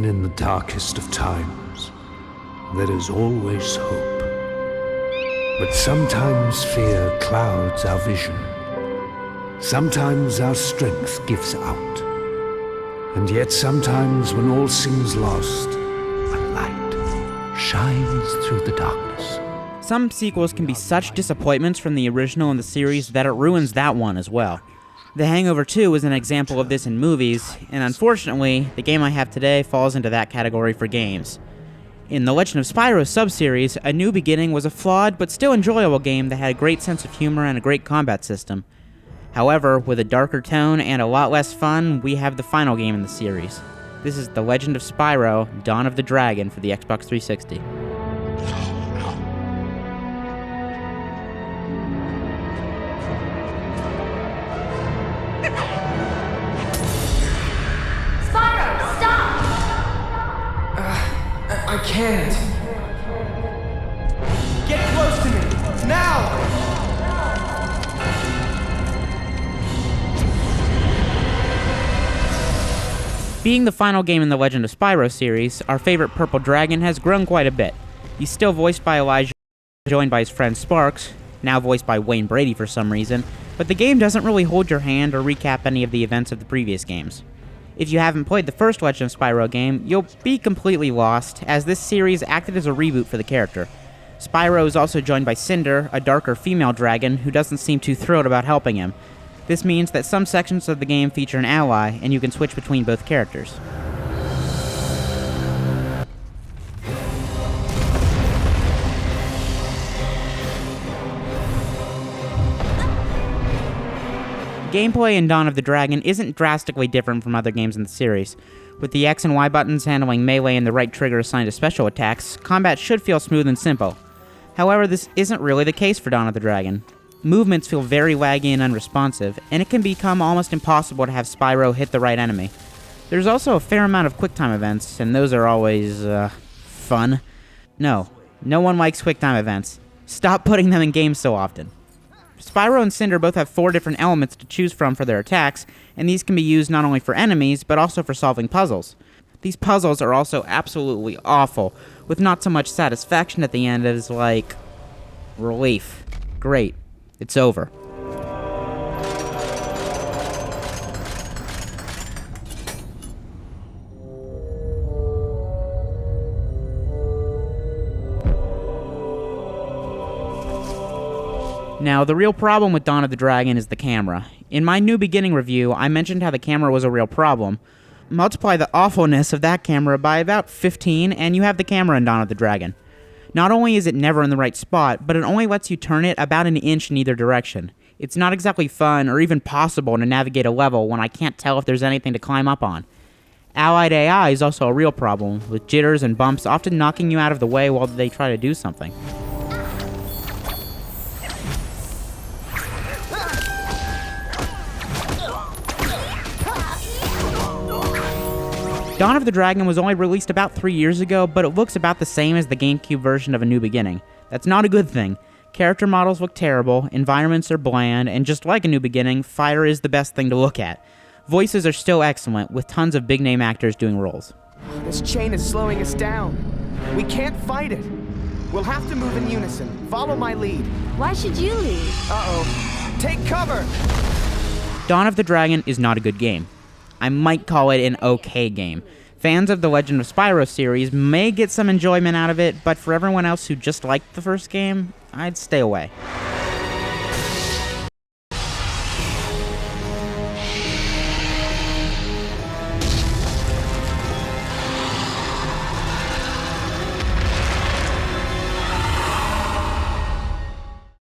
even in the darkest of times, there is always hope. But sometimes fear clouds our vision. Sometimes our strength gives out. And yet sometimes when all seems lost, a light shines through the darkness. Some sequels can be such disappointments from the original in the series that it ruins that one as well. The Hangover 2 is an example of this in movies, and unfortunately, the game I have today falls into that category for games. In the Legend of Spyro subseries, A New Beginning was a flawed but still enjoyable game that had a great sense of humor and a great combat system. However, with a darker tone and a lot less fun, we have the final game in the series. This is The Legend of Spyro, Dawn of the Dragon for the Xbox 360. I can't. Get close to me, now! Being the final game in the Legend of Spyro series, our favorite purple dragon has grown quite a bit. He's still voiced by Elijah, joined by his friend Sparks, now voiced by Wayne Brady for some reason, but the game doesn't really hold your hand or recap any of the events of the previous games. If you haven't played the first Legend of Spyro game, you'll be completely lost, as this series acted as a reboot for the character. Spyro is also joined by Cinder, a darker female dragon who doesn't seem too thrilled about helping him. This means that some sections of the game feature an ally, and you can switch between both characters. Gameplay in Dawn of the Dragon isn't drastically different from other games in the series. With the X and Y buttons handling melee and the right trigger assigned to special attacks, combat should feel smooth and simple. However, this isn't really the case for Dawn of the Dragon. Movements feel very laggy and unresponsive, and it can become almost impossible to have Spyro hit the right enemy. There's also a fair amount of QuickTime events, and those are always, fun. No one likes QuickTime events. Stop putting them in games so often. Spyro and Cinder both have 4 different elements to choose from for their attacks, and these can be used not only for enemies, but also for solving puzzles. These puzzles are also absolutely awful, with not so much satisfaction at the end as, like, relief. Great. It's over. Now, the real problem with Dawn of the Dragon is the camera. In my New Beginning review, I mentioned how the camera was a real problem. Multiply the awfulness of that camera by about 15, and you have the camera in Dawn of the Dragon. Not only is it never in the right spot, but it only lets you turn it about an inch in either direction. It's not exactly fun or even possible to navigate a level when I can't tell if there's anything to climb up on. Allied AI is also a real problem, with jitters and bumps often knocking you out of the way while they try to do something. Dawn of the Dragon was only released about 3 years ago, but it looks about the same as the GameCube version of A New Beginning. That's not a good thing. Character models look terrible, environments are bland, and just like A New Beginning, fire is the best thing to look at. Voices are still excellent, with tons of big-name actors doing roles. This chain is slowing us down. We can't fight it. We'll have to move in unison. Follow my lead. Why should you lead? Uh-oh. Take cover! Dawn of the Dragon is not a good game. I might call it an okay game. Fans of the Legend of Spyro series may get some enjoyment out of it, but for everyone else who just liked the first game, I'd stay away.